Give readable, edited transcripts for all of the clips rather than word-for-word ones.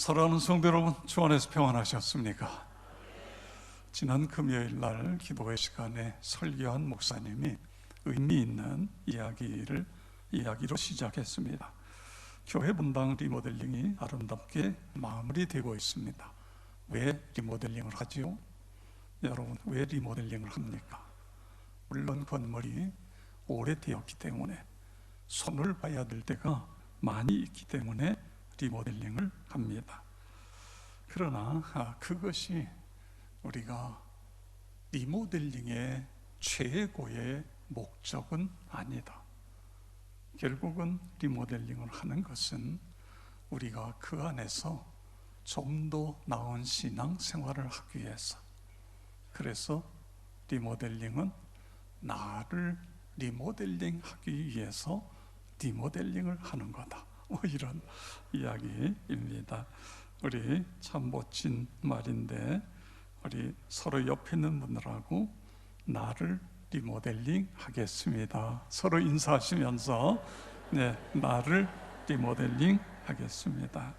사랑하는 성도 여러분, 주 안에서 평안하셨습니까? 지난 금요일 날 기도회 시간에 설교한 목사님이 의미 있는 이야기로 시작했습니다. 교회 분당 리모델링이 아름답게 마무리되고 있습니다. 왜 리모델링을 하지요? 여러분, 왜 리모델링을 합니까? 물론 건물이 오래되었기 때문에 손을 봐야 될 때가 많이 있기 때문에 리모델링을 합니다. 그러나 그것이 우리가 리모델링의 최고의 목적은 아니다. 결국은 리모델링을 하는 것은 우리가 그 안에서 좀 더 나은 신앙 생활을 하기 위해서, 그래서 리모델링은 나를 리모델링하기 위해서 리모델링을 하는 거다, 이런 이야기입니다. 우리 참 멋진 말인데, 우리 서로 옆에 있는 분들하고 나를 리모델링 하겠습니다. 서로 인사하시면서 나를 리모델링 하겠습니다.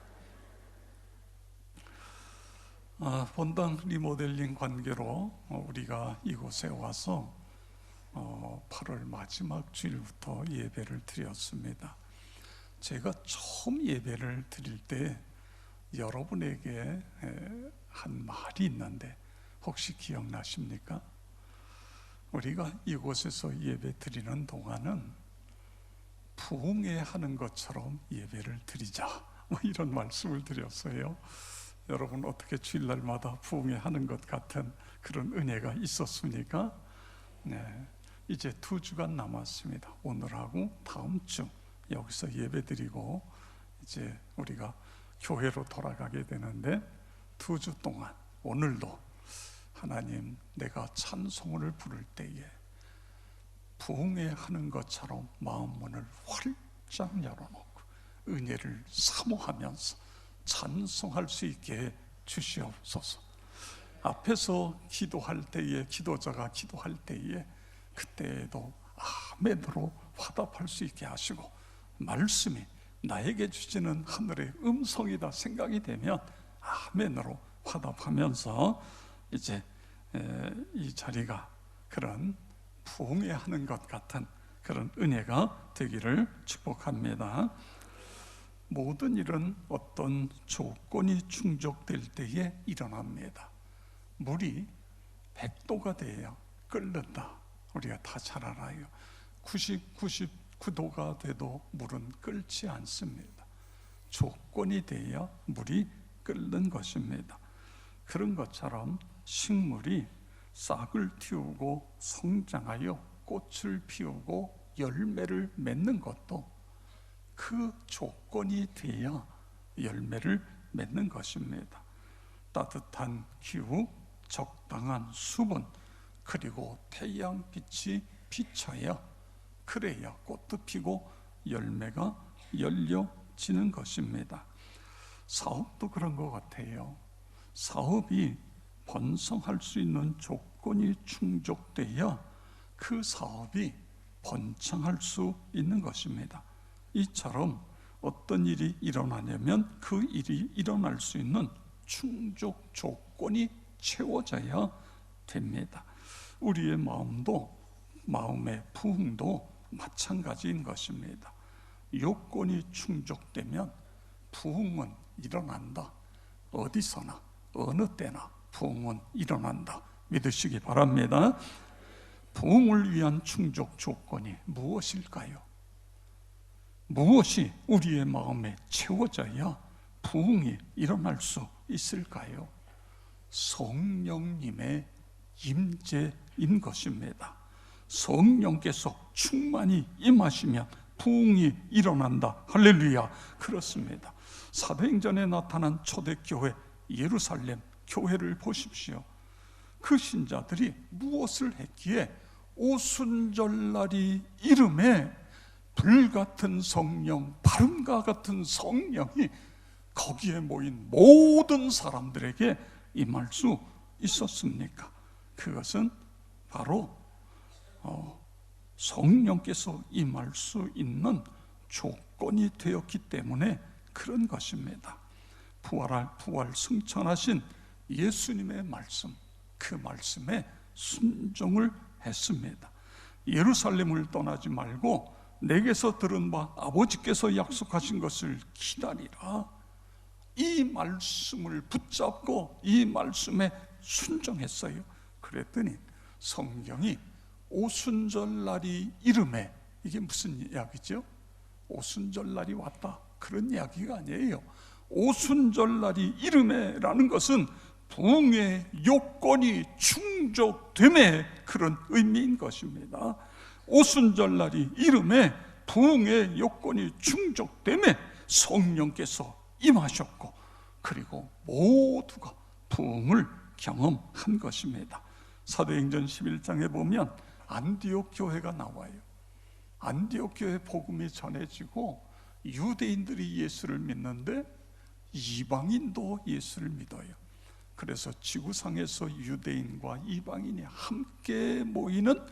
본당 리모델링 관계로 우리가 이곳에 와서 8월 마지막 주일부터 예배를 드렸습니다. 제가 처음 예배를 드릴 때 여러분에게 한 말이 있는데 혹시 기억나십니까? 우리가 이곳에서 예배 드리는 동안은 부흥회하는 것처럼 예배를 드리자, 이런 말씀을 드렸어요. 여러분, 어떻게 주일날마다 부흥회하는 것 같은 그런 은혜가 있었습니까? 이제 2주간 남았습니다. 오늘하고 다음 주 여기서 예배드리고 이제 우리가 교회로 돌아가게 되는데, 2주 동안 오늘도 하나님, 내가 찬송을 부를 때에 부흥회하는 것처럼 마음 문을 활짝 열어놓고 은혜를 사모하면서 찬송할 수 있게 주시옵소서. 앞에서 기도할 때에, 기도자가 기도할 때에 그때에도 아멘으로 화답할 수 있게 하시고, 말씀이 나에게 주시는 하늘의 음성이다 생각이 되면 아멘으로 화답하면서 이제 이 자리가 그런 부흥회하는 것 같은 그런 은혜가 되기를 축복합니다. 모든 일은 어떤 조건이 충족될 때에 일어납니다. 물이 100도가 돼야 끓는다, 우리가 다 잘 알아요. 99도가 돼도 물은 끓지 않습니다. 조건이 돼야 물이 끓는 것입니다. 그런 것처럼 식물이 싹을 틔우고 성장하여 꽃을 피우고 열매를 맺는 것도 그 조건이 돼야 열매를 맺는 것입니다. 따뜻한 기후, 적당한 수분, 그리고 태양빛이 비쳐야, 그래야 꽃도 피고 열매가 열려지는 것입니다. 사업도 그런 것 같아요. 사업이 번성할 수 있는 조건이 충족돼야 그 사업이 번창할 수 있는 것입니다. 이처럼 어떤 일이 일어나냐면 그 일이 일어날 수 있는 충족 조건이 채워져야 됩니다. 우리의 마음의 부흥도 마찬가지인 것입니다. 요건이 충족되면 부흥은 일어난다. 어디서나 어느 때나 부흥은 일어난다, 믿으시기 바랍니다. 부흥을 위한 충족 조건이 무엇일까요? 무엇이 우리의 마음에 채워져야 부흥이 일어날 수 있을까요? 성령님의 임재인 것입니다. 성령께서 충만히 임하시면 부흥이 일어난다. 할렐루야. 그렇습니다. 사도행전에 나타난 초대교회 예루살렘 교회를 보십시오. 그 신자들이 무엇을 했기에 오순절날이 이름에 불같은 성령, 바람과 같은 성령이 거기에 모인 모든 사람들에게 임할 수 있었습니까? 그것은 바로 성령께서 임할 수 있는 조건이 되었기 때문에 그런 것입니다. 부활 승천하신 예수님의 말씀, 그 말씀에 순종을 했습니다. 예루살렘을 떠나지 말고 내게서 들은 바 아버지께서 약속하신 것을 기다리라. 이 말씀을 붙잡고 이 말씀에 순종했어요. 그랬더니 성경이 오순절날이 이름에, 이게 무슨 이야기죠? 오순절날이 왔다, 그런 이야기가 아니에요. 오순절날이 이름에라는 것은 부흥의 요건이 충족됨의 그런 의미인 것입니다. 오순절날이 이름에 부흥의 요건이 충족됨에 성령께서 임하셨고, 그리고 모두가 부흥을 경험한 것입니다. 사도행전 11장에 보면 안디옥 교회가 나와요. 안디옥 교회 복음이 전해지고 유대인들이 예수를 믿는데 이방인도 예수를 믿어요. 그래서 지구상에서 유대인과 이방인이 함께 모이는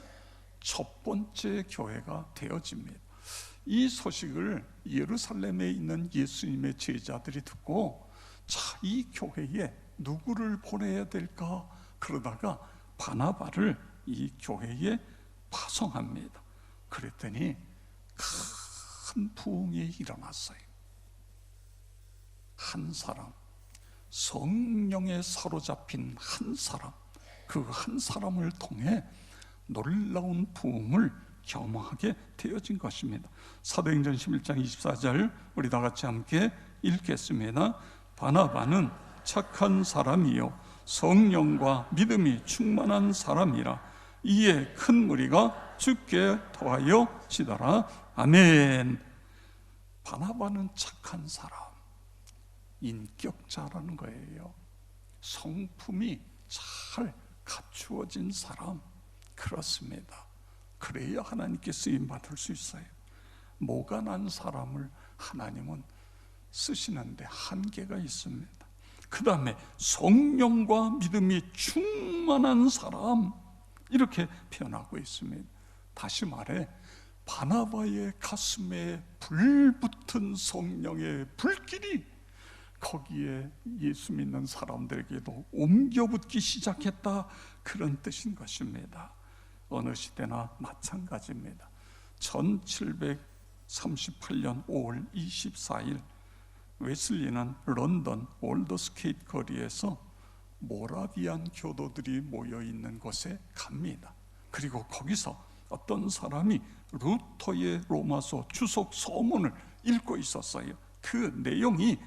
첫 번째 교회가 되어집니다. 이 소식을 예루살렘에 있는 예수님의 제자들이 듣고, 자, 이 교회에 누구를 보내야 될까? 그러다가 바나바를 이 교회에 파송합니다. 그랬더니 큰 부흥이 일어났어요. 한 사람, 성령에 사로잡힌 한 사람, 그 한 사람을 통해 놀라운 부흥을 경험하게 되어진 것입니다. 사도행전 11장 24절 우리 다 같이 함께 읽겠습니다. 바나바는 착한 사람이요 성령과 믿음이 충만한 사람이라. 이에 큰 무리가 주께 더하여 지더라. 아멘. 바나바는 착한 사람, 인격자라는 거예요. 성품이 잘 갖추어진 사람, 그렇습니다. 그래야 하나님께 쓰임 받을 수 있어요. 모가 난 사람을 하나님은 쓰시는데 한계가 있습니다. 그 다음에 성령과 믿음이 충만한 사람, 이렇게 표현하고 있습니다. 다시 말해 바나바의 가슴에 불붙은 성령의 불길이 거기에 예수 믿는 사람들에게도 옮겨붙기 시작했다, 그런 뜻인 것입니다. 어느 시대나 마찬가지입니다. 1738년 5월 24일 웨슬리는 런던 올더스케이트 거리에서 모라비안 교도들이 모여있는 곳에 갑니다. 그리고 거기서 어떤 사람이 루터의 로마서 주석 서문을 읽고 있었어요. 그 내용이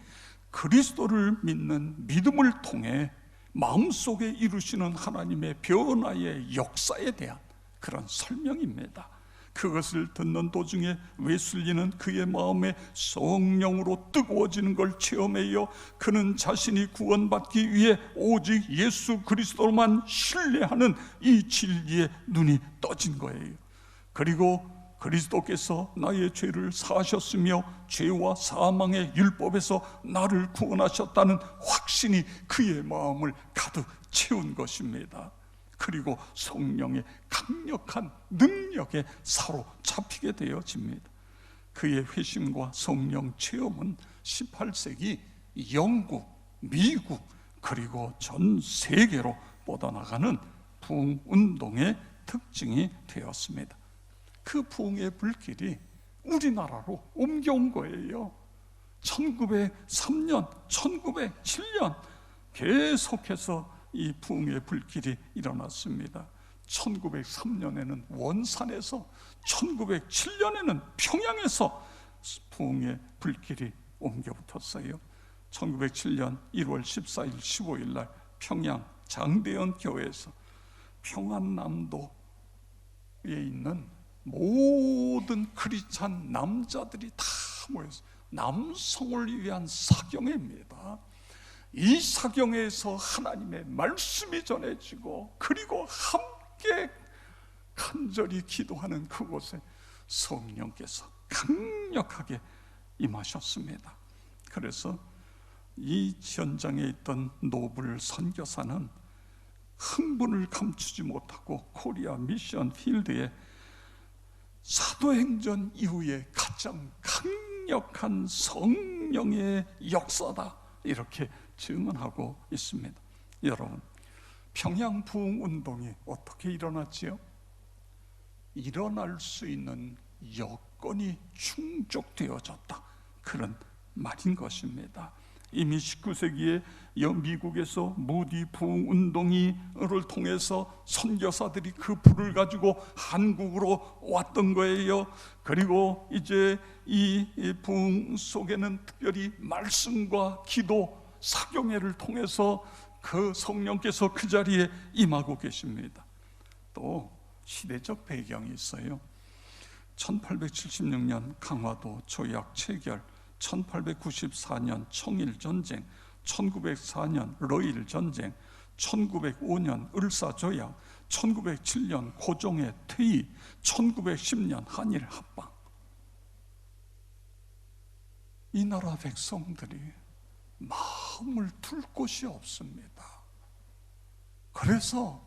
그리스도를 믿는 믿음을 통해 마음속에 이루시는 하나님의 변화의 역사에 대한 그런 설명입니다. 그것을 듣는 도중에 웨슬리는 그의 마음에 성령으로 뜨거워지는 걸 체험해요. 그는 자신이 구원받기 위해 오직 예수 그리스도로만 신뢰하는 이 진리에 눈이 떠진 거예요. 그리고 그리스도께서 나의 죄를 사하셨으며 죄와 사망의 율법에서 나를 구원하셨다는 확신이 그의 마음을 가득 채운 것입니다. 그리고 성령의 강력한 능력에 사로잡히게 되어집니다. 그의 회심과 성령 체험은 18세기 영국, 미국, 그리고 전 세계로 뻗어나가는 부흥운동의 특징이 되었습니다. 그 부흥의 불길이 우리나라로 옮겨온 거예요. 1903년, 1907년 계속해서 이 부흥의 불길이 일어났습니다. 1903년에는 원산에서, 1907년에는 평양에서 부흥의 불길이 옮겨붙었어요. 1907년 1월 14일, 15일 날 평양 장대현 교회에서 평안남도에 있는 모든 크리스찬 남자들이 다 모여서 남성을 위한 사경회입니다. 이 사경회에서 하나님의 말씀이 전해지고, 그리고 함께 간절히 기도하는 그곳에 성령께서 강력하게 임하셨습니다. 그래서 이 현장에 있던 노블 선교사는 흥분을 감추지 못하고 코리아 미션 필드에 사도행전 이후에 가장 강력한 성령의 역사다, 이렇게 증언하고 있습니다. 여러분, 평양 부흥 운동이 어떻게 일어났지요? 일어날 수 있는 여건이 충족되어졌다, 그런 말인 것입니다. 이미 19세기에 미국에서 무디 부흥 운동을 통해서 선교사들이 그 불을 가지고 한국으로 왔던 거예요. 그리고 이제 이 부흥 속에는 특별히 말씀과 기도, 사경회를 통해서 그 성령께서 그 자리에 임하고 계십니다. 또 시대적 배경이 있어요. 1876년 강화도 조약 체결, 1894년 청일전쟁, 1904년 러일전쟁, 1905년 을사조약, 1907년 고종의 퇴위, 1910년 한일 합방. 이 나라 백성들이 마음을 둘 곳이 없습니다. 그래서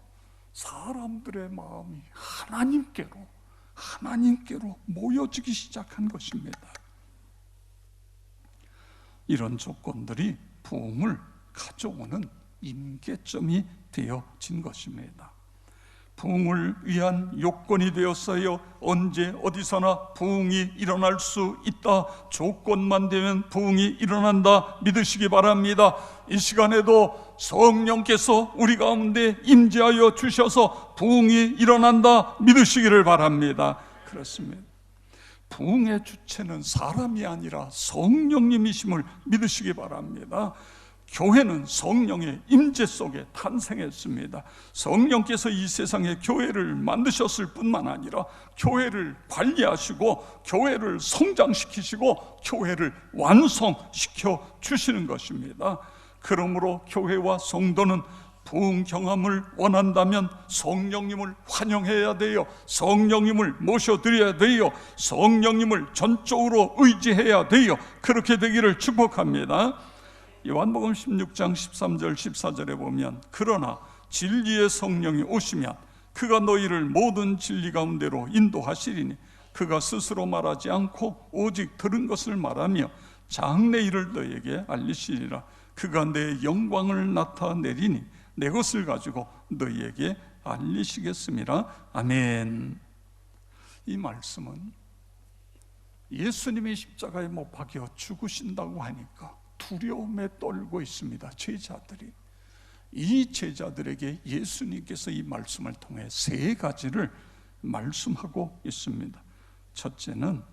사람들의 마음이 하나님께로 모여지기 시작한 것입니다. 이런 조건들이 부흥을 가져오는 임계점이 되어진 것입니다. 부흥을 위한 요건이 되었어요. 언제 어디서나 부흥이 일어날 수 있다. 조건만 되면 부흥이 일어난다, 믿으시기 바랍니다. 이 시간에도 성령께서 우리 가운데 임재하여 주셔서 부흥이 일어난다, 믿으시기를 바랍니다. 그렇습니다. 부흥의 주체는 사람이 아니라 성령님이심을 믿으시기 바랍니다. 교회는 성령의 임재 속에 탄생했습니다. 성령께서 이 세상에 교회를 만드셨을 뿐만 아니라 교회를 관리하시고 교회를 성장시키시고 교회를 완성시켜 주시는 것입니다. 그러므로 교회와 성도는 부흥 경험을 원한다면 성령님을 환영해야 돼요. 성령님을 모셔드려야 돼요. 성령님을 전적으로 의지해야 돼요. 그렇게 되기를 축복합니다. 요한복음 16장 13절 14절에 보면, 그러나 진리의 성령이 오시면 그가 너희를 모든 진리 가운데로 인도하시리니 그가 스스로 말하지 않고 오직 들은 것을 말하며 장래 일을 너희에게 알리시리라. 그가 내 영광을 나타내리니 내 것을 가지고 너희에게 알리시겠습니다. 아멘. 이 말씀은 예수님이 십자가에 못 박혀 죽으신다고 하니까 두려움에 떨고 있습니다. 제자들이. 이 제자들에게 예수님께서 이 말씀을 통해 세 가지를 말씀하고 있습니다. 첫째는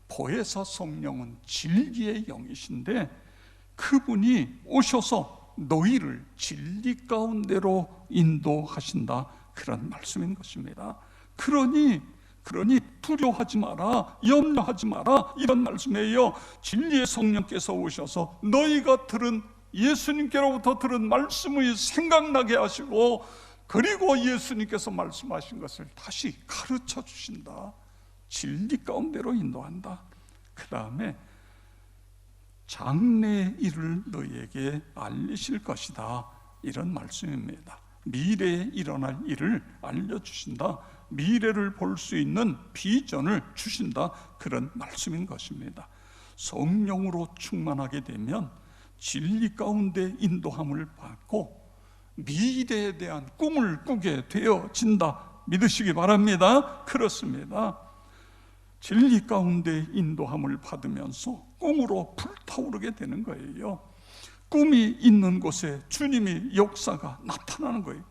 보혜사 성령은 진리의 영이신데 그분이 오셔서 너희를 진리 가운데로 인도하신다, 그런 말씀인 것입니다. 그러니 두려워하지 마라, 염려하지 마라, 이런 말씀이에요. 진리의 성령께서 오셔서 너희가 들은, 예수님께로부터 들은 말씀을 생각나게 하시고, 그리고 예수님께서 말씀하신 것을 다시 가르쳐 주신다. 진리 가운데로 인도한다. 그 다음에 장래의 일을 너희에게 알리실 것이다, 이런 말씀입니다. 미래에 일어날 일을 알려주신다. 미래를 볼 수 있는 비전을 주신다, 그런 말씀인 것입니다. 성령으로 충만하게 되면 진리 가운데 인도함을 받고 미래에 대한 꿈을 꾸게 되어진다, 믿으시기 바랍니다. 그렇습니다. 진리 가운데 인도함을 받으면서 꿈으로 불타오르게 되는 거예요. 꿈이 있는 곳에 주님의 역사가 나타나는 거예요.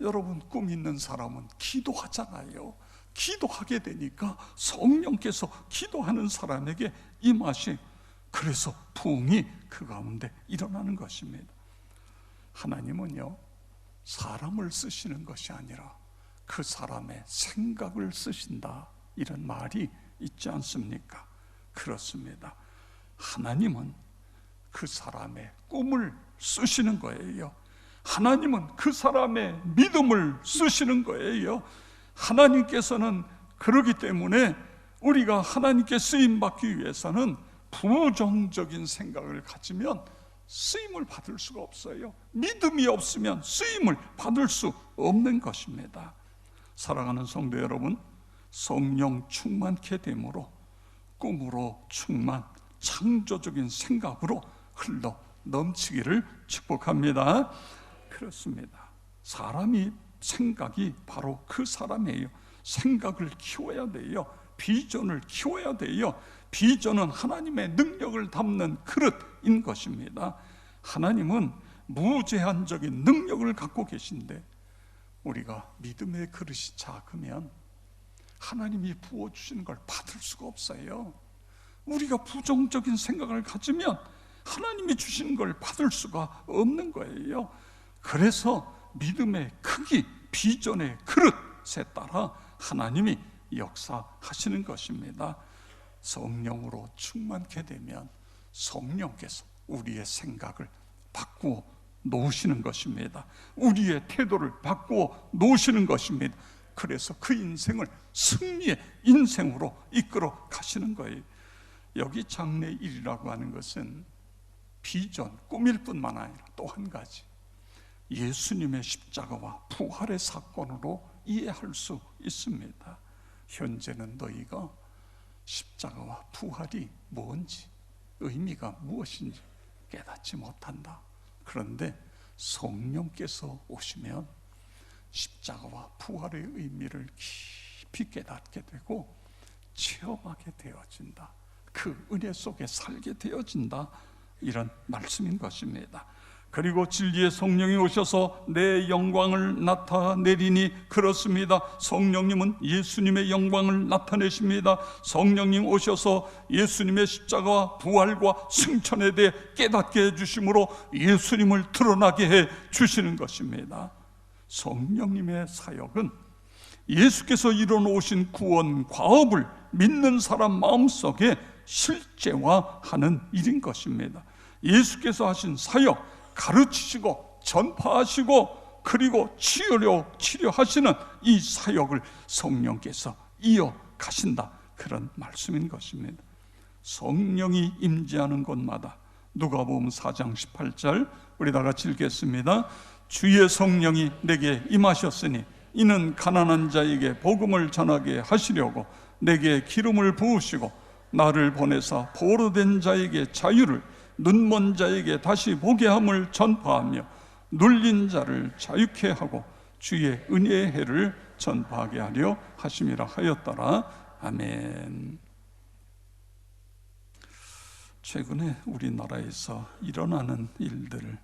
여러분, 꿈 있는 사람은 기도하잖아요. 기도하게 되니까 성령께서 기도하는 사람에게 임하시, 그래서 부흥이 그 가운데 일어나는 것입니다. 하나님은요, 사람을 쓰시는 것이 아니라 그 사람의 생각을 쓰신다, 이런 말이 있지 않습니까? 그렇습니다. 하나님은 그 사람의 꿈을 쓰시는 거예요. 하나님은 그 사람의 믿음을 쓰시는 거예요. 하나님께서는 그러기 때문에 우리가 하나님께 쓰임받기 위해서는 부정적인 생각을 가지면 쓰임을 받을 수가 없어요. 믿음이 없으면 쓰임을 받을 수 없는 것입니다. 사랑하는 성도 여러분, 성령 충만케 됨으로 꿈으로 충만, 창조적인 생각으로 흘러 넘치기를 축복합니다. 그렇습니다. 사람이 생각이 바로 그 사람이에요. 생각을 키워야 돼요. 비전을 키워야 돼요. 비전은 하나님의 능력을 담는 그릇인 것입니다. 하나님은 무제한적인 능력을 갖고 계신데 우리가 믿음의 그릇이 작으면 하나님이 부어주시는 걸 받을 수가 없어요. 우리가 부정적인 생각을 가지면 하나님이 주시는 걸 받을 수가 없는 거예요. 그래서 믿음의 크기, 비전의 그릇에 따라 하나님이 역사하시는 것입니다. 성령으로 충만케 되면 성령께서 우리의 생각을 바꾸어 놓으시는 것입니다. 우리의 태도를 바꾸어 놓으시는 것입니다. 그래서 그 인생을 승리의 인생으로 이끌어 가시는 거예요. 여기 장래 일이라고 하는 것은 비전, 꿈일 뿐만 아니라 또 한 가지, 예수님의 십자가와 부활의 사건으로 이해할 수 있습니다. 현재는 너희가 십자가와 부활이 뭔지, 의미가 무엇인지 깨닫지 못한다. 그런데 성령께서 오시면 십자가와 부활의 의미를 깊이 깨닫게 되고 체험하게 되어진다. 그 은혜 속에 살게 되어진다. 이런 말씀인 것입니다. 그리고 진리의 성령이 오셔서 내 영광을 나타내리니, 그렇습니다. 성령님은 예수님의 영광을 나타내십니다. 성령님 오셔서 예수님의 십자가와 부활과 승천에 대해 깨닫게 해주심으로 예수님을 드러나게 해 주시는 것입니다. 성령님의 사역은 예수께서 이뤄놓으신 구원 과업을 믿는 사람 마음속에 실제화하는 일인 것입니다. 예수께서 하신 사역, 가르치시고 전파하시고 그리고 치료하시는 이 사역을 성령께서 이어가신다. 그런 말씀인 것입니다. 성령이 임재하는 곳마다, 누가복음 4장 18절 우리 다 같이 읽겠습니다. 주의 성령이 내게 임하셨으니 이는 가난한 자에게 복음을 전하게 하시려고 내게 기름을 부으시고 나를 보내사 포로된 자에게 자유를, 눈먼 자에게 다시 보게 함을 전파하며 눌린 자를 자유케 하고 주의 은혜의 해를 전파하게 하려 하심이라 하였더라. 아멘. 최근에 우리나라에서 일어나는 일들을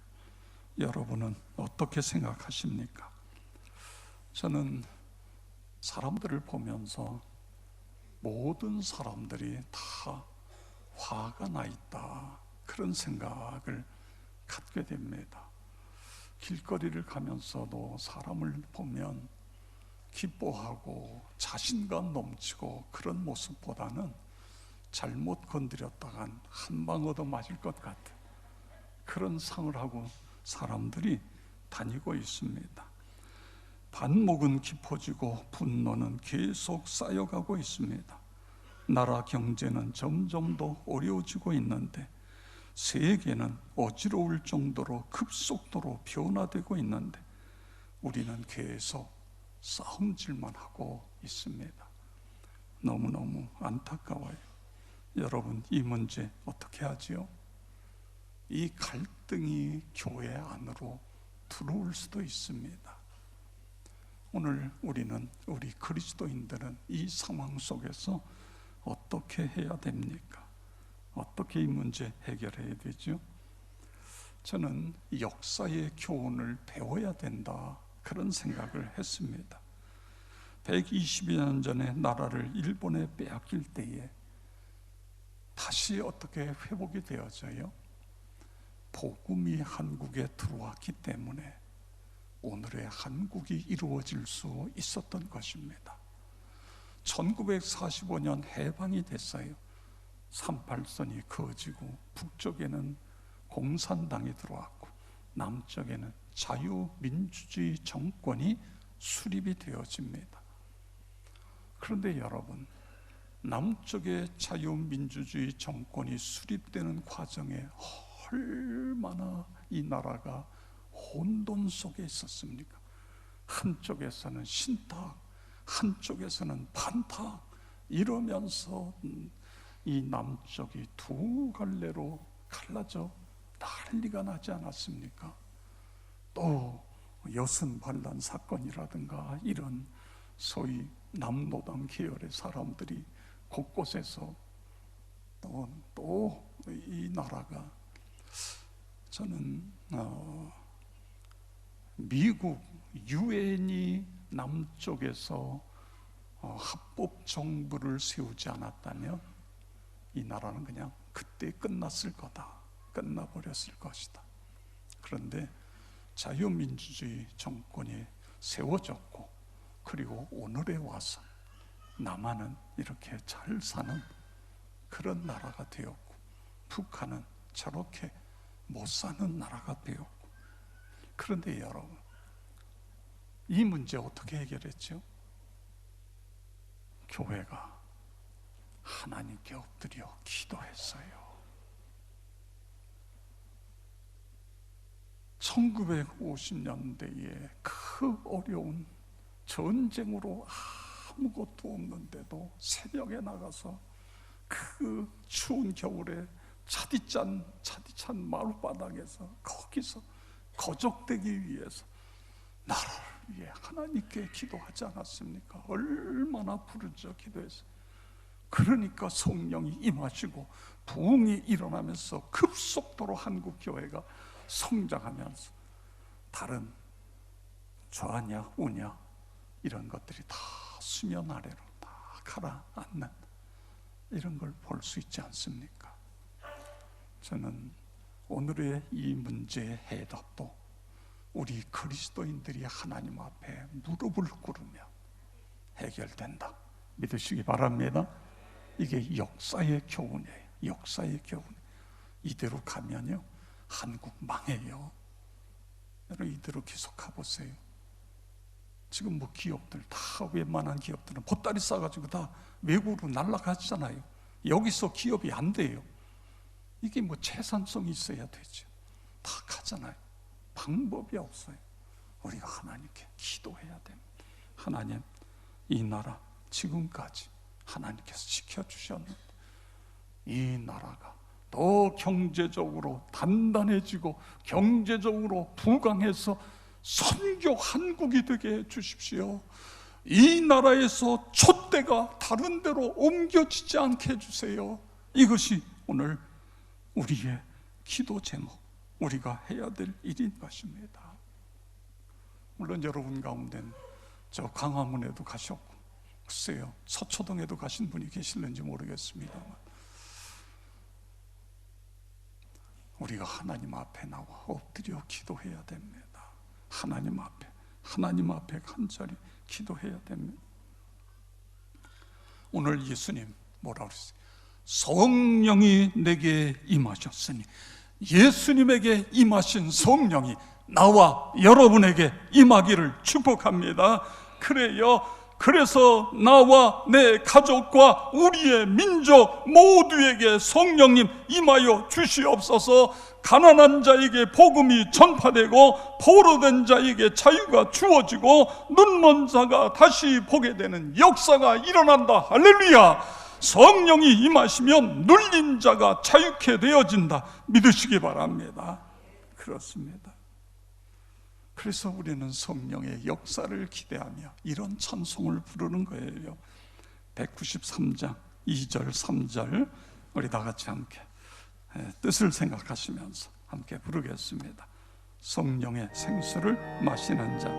여러분은 어떻게 생각하십니까? 저는 사람들을 보면서 모든 사람들이 다 화가 나 있다, 그런 생각을 갖게 됩니다. 길거리를 가면서도 사람을 보면 기뻐하고 자신감 넘치고 그런 모습보다는 잘못 건드렸다간 한 방 얻어 맞을 것 같은 그런 상을 하고 사람들이 다니고 있습니다. 반목은 깊어지고 분노는 계속 쌓여가고 있습니다. 나라 경제는 점점 더 어려워지고 있는데, 세계는 어지러울 정도로 급속도로 변화되고 있는데 우리는 계속 싸움질만 하고 있습니다. 너무너무 안타까워요. 여러분, 이 문제 어떻게 하지요? 이 갈등이 교회 안으로 들어올 수도 있습니다. 오늘 우리는, 우리 그리스도인들은 이 상황 속에서 어떻게 해야 됩니까? 어떻게 이 문제 해결해야 되죠? 저는 역사의 교훈을 배워야 된다, 그런 생각을 했습니다. 120여 년 전에 나라를 일본에 빼앗길 때에 다시 어떻게 회복이 되어져요? 복음이 한국에 들어왔기 때문에 오늘의 한국이 이루어질 수 있었던 것입니다. 1945년 해방이 됐어요. 38선이 그어지고 북쪽에는 공산당이 들어왔고 남쪽에는 자유민주주의 정권이 수립이 되어집니다. 그런데 여러분, 남쪽의 자유민주주의 정권이 수립되는 과정에 얼마나 이 나라가 혼돈 속에 있었습니까? 한쪽에서는 신탁, 한쪽에서는 반탁, 이러면서 이 남쪽이 두 갈래로 갈라져 난리가 나지 않았습니까? 또 여슨 반란 사건이라든가 이런 소위 남노당 계열의 사람들이 곳곳에서 또 이 나라가, 저는 미국 유엔이 남쪽에서 합법 정부를 세우지 않았다면 이 나라는 그냥 그때 끝났을 거다, 끝나버렸을 것이다. 그런데 자유민주주의 정권이 세워졌고, 그리고 오늘에 와서 남한은 이렇게 잘 사는 그런 나라가 되었고, 북한은 저렇게 못 사는 나라가 되었고. 그런데 여러분, 이 문제 어떻게 해결했죠? 교회가 하나님께 엎드려 기도했어요. 1950년대에 그 어려운 전쟁으로 아무것도 없는데도 새벽에 나가서 그 추운 겨울에 차디찬 마룻바닥에서 거기서 거적되기 위해서 나라를 위해 하나님께 기도하지 않았습니까? 얼마나 부르짖어 기도했어요. 그러니까 성령이 임하시고 부흥이 일어나면서 급속도로 한국 교회가 성장하면서 다른 좌냐 우냐 이런 것들이 다 수면 아래로 다 가라앉는 이런 걸 볼 수 있지 않습니까? 저는 오늘의 이 문제의 해답도 우리 그리스도인들이 하나님 앞에 무릎을 꿇으면 해결된다 믿으시기 바랍니다. 이게 역사의 교훈이에요. 역사의 교훈. 이대로 가면요 한국 망해요. 여러분 이대로 계속 가보세요. 지금 뭐 기업들 다, 웬만한 기업들은 보따리 싸가지고 다 외국으로 날아가잖아요. 여기서 기업이 안 돼요. 이게 뭐 재산성이 있어야 되죠. 다 가잖아요. 방법이 없어요. 우리가 하나님께 기도해야 됩니다. 하나님, 이 나라 지금까지 하나님께서 지켜주셨는데 이 나라가 더 경제적으로 단단해지고 경제적으로 부강해서 선교 한국이 되게 해주십시오. 이 나라에서 촛대가 다른 데로 옮겨지지 않게 해주세요. 이것이 오늘 우리의 기도 제목, 우리가 해야 될 일인 것입니다. 물론 여러분 가운데는 저 광화문에도 가셨고, 글쎄요 서초동에도 가신 분이 계실는지 모르겠습니다만, 우리가 하나님 앞에 나와 엎드려 기도해야 됩니다. 하나님 앞에 간절히 기도해야 됩니다. 오늘 예수님 뭐라고 그랬어요? 성령이 내게 임하셨으니, 예수님에게 임하신 성령이 나와 여러분에게 임하기를 축복합니다. 그래요. 그래서 나와 내 가족과 우리의 민족 모두에게 성령님 임하여 주시옵소서. 가난한 자에게 복음이 전파되고 포로된 자에게 자유가 주어지고 눈먼 자가 다시 보게 되는 역사가 일어난다. 할렐루야. 성령이 임하시면 눌린 자가 자유케 되어진다. 믿으시기 바랍니다. 그렇습니다. 그래서 우리는 성령의 역사를 기대하며 이런 찬송을 부르는 거예요. 193장 2절 3절 우리 다 같이 함께 뜻을 생각하시면서 함께 부르겠습니다. 성령의 생수를 마시는 자.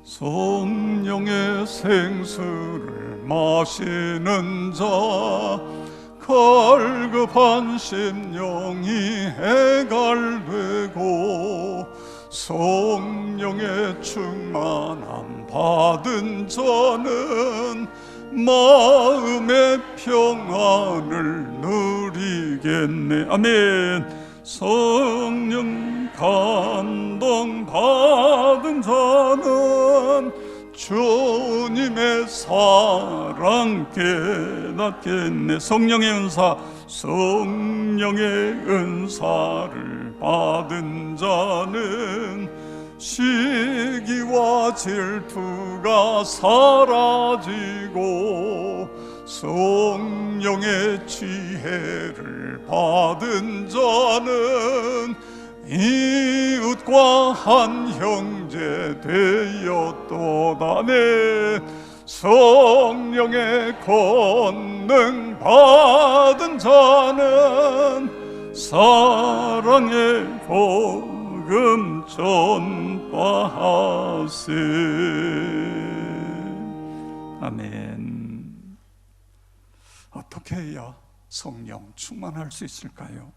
성령의 생수를 마시는 자, 갈급한 심령이 해갈되고 성령의 충만함 받은 자는 마음의 평안을 누리겠네. 아멘. 성령 감동 받은 자는 주님의 사랑 깨닫겠네. 성령의 은사, 성령의 은사를 받은 자는 시기와 질투가 사라지고 성령의 지혜를 받은 자는 이웃과 한 형제 되었도다네. 성령의 권능 받은 자는 사랑의 복음 전파하세. 아멘. 어떻게 해야 성령 충만할 수 있을까요?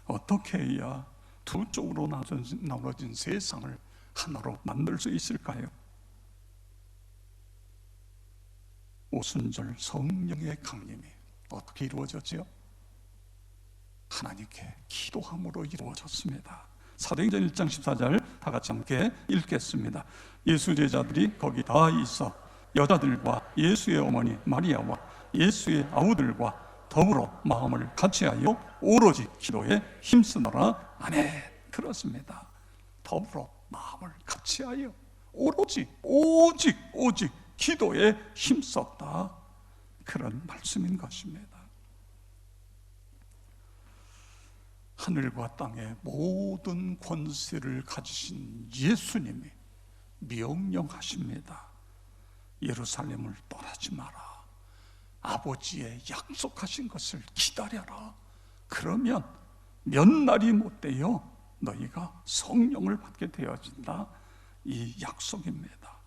어떻게 해야 두 쪽으로 나눠진 세상을 하나로 만들 수 있을까요? 오순절 성령의 강림이 어떻게 이루어졌지요? 하나님께 기도함으로 이루어졌습니다. 사도행전 1장 14절 다 같이 함께 읽겠습니다. 예수 제자들이 거기 다 있어 여자들과 예수의 어머니 마리아와 예수의 아우들과 더불어 마음을 같이하여 오로지 기도에 힘쓰더라. 아멘. 그렇습니다. 더불어 마음을 같이하여 오로지 오직 기도에 힘썼다. 그런 말씀인 것입니다. 하늘과 땅의 모든 권세를 가지신 예수님이 명령하십니다. 예루살렘을 떠나지 마라. 아버지의 약속하신 것을 기다려라. 그러면 몇 날이 못 되어 너희가 성령을 받게 되어진다. 이 약속입니다.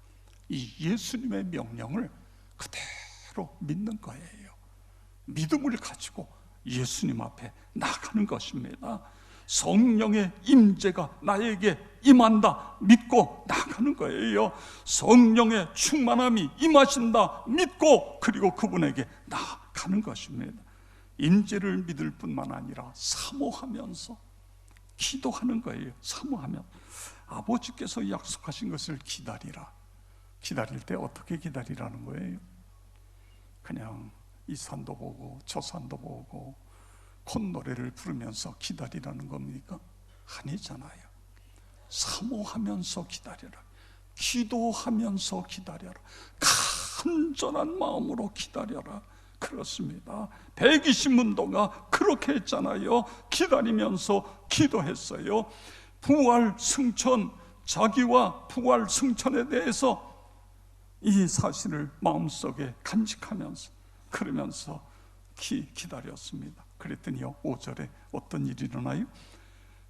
이 예수님의 명령을 그대로 믿는 거예요. 믿음을 가지고 예수님 앞에 나가는 것입니다. 성령의 임재가 나에게 임한다 믿고 나가는 거예요. 성령의 충만함이 임하신다 믿고 그리고 그분에게 나가는 것입니다. 임재를 믿을 뿐만 아니라 사모하면서 기도하는 거예요. 사모하면 아버지께서 약속하신 것을 기다리라. 기다릴 때 어떻게 기다리라는 거예요? 그냥 이 산도 보고 저 산도 보고 콧노래를 부르면서 기다리라는 겁니까? 아니잖아요. 사모하면서 기다려라. 기도하면서 기다려라. 간절한 마음으로 기다려라. 그렇습니다. 120문도가 그렇게 했잖아요. 기다리면서 기도했어요. 부활 승천, 자기와 부활 승천에 대해서 이 사실을 마음속에 간직하면서 그러면서 기다렸습니다. 그랬더니요 5절에 어떤 일이 일어나요?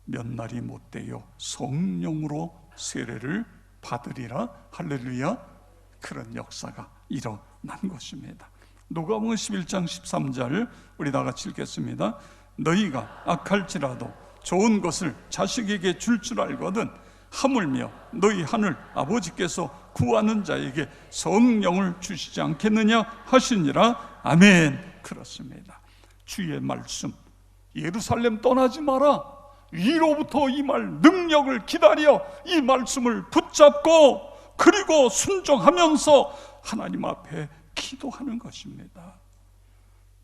몇 날이 못 되어 성령으로 세례를 받으리라. 할렐루야. 그런 역사가 일어난 것입니다. 누가복음 11장 13절 우리 다 같이 읽겠습니다. 너희가 악할지라도 좋은 것을 자식에게 줄 알거든 하물며 너희 하늘 아버지께서 구하는 자에게 성령을 주시지 않겠느냐 하시니라. 아멘. 그렇습니다. 주의 말씀, 예루살렘 떠나지 마라. 위로부터 임할 능력을 기다려 이 말씀을 붙잡고 그리고 순종하면서 하나님 앞에 기도하는 것입니다.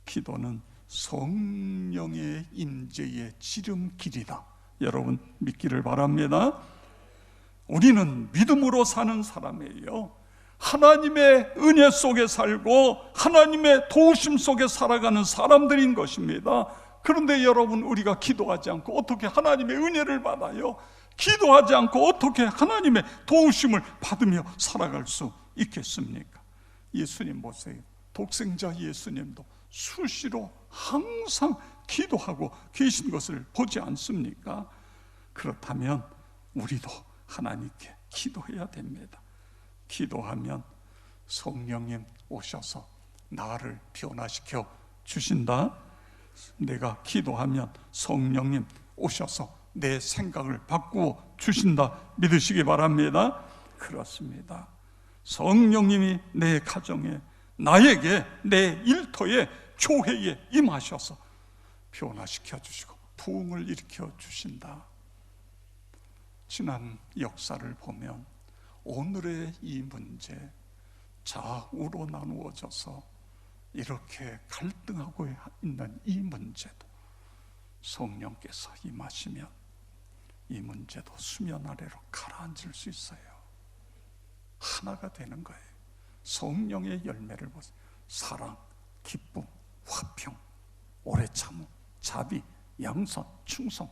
기도는 성령의 임재의 지름길이다. 여러분 믿기를 바랍니다. 우리는 믿음으로 사는 사람이에요. 하나님의 은혜 속에 살고 하나님의 도우심 속에 살아가는 사람들인 것입니다. 그런데 여러분, 우리가 기도하지 않고 어떻게 하나님의 은혜를 받아요? 기도하지 않고 어떻게 하나님의 도우심을 받으며 살아갈 수 있겠습니까? 예수님 보세요. 독생자 예수님도 수시로 항상 기도하고 계신 것을 보지 않습니까? 그렇다면 우리도 하나님께 기도해야 됩니다. 기도하면 성령님 오셔서 나를 변화시켜 주신다. 내가 기도하면 성령님 오셔서 내 생각을 바꾸어 주신다. 믿으시기 바랍니다. 그렇습니다. 성령님이 내 가정에, 나에게, 내 일터에, 교회에 임하셔서 변화시켜 주시고 부흥을 일으켜 주신다. 지난 역사를 보면 오늘의 이 문제, 좌우로 나누어져서 이렇게 갈등하고 있는 이 문제도 성령께서 임하시면 이 문제도 수면 아래로 가라앉을 수 있어요. 하나가 되는 거예요. 성령의 열매를 보세요. 사랑, 기쁨, 화평, 오래 참음, 자비, 양선, 충성,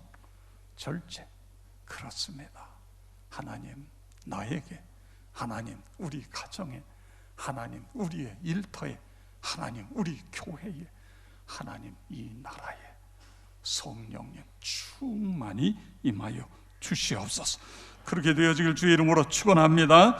절제. 그렇습니다. 하나님 나에게, 하나님 우리 가정에, 하나님 우리의 일터에, 하나님 우리 교회에, 하나님 이 나라에 성령님 충만히 임하여 주시옵소서. 그렇게 되어지길 주의 이름으로 축원합니다.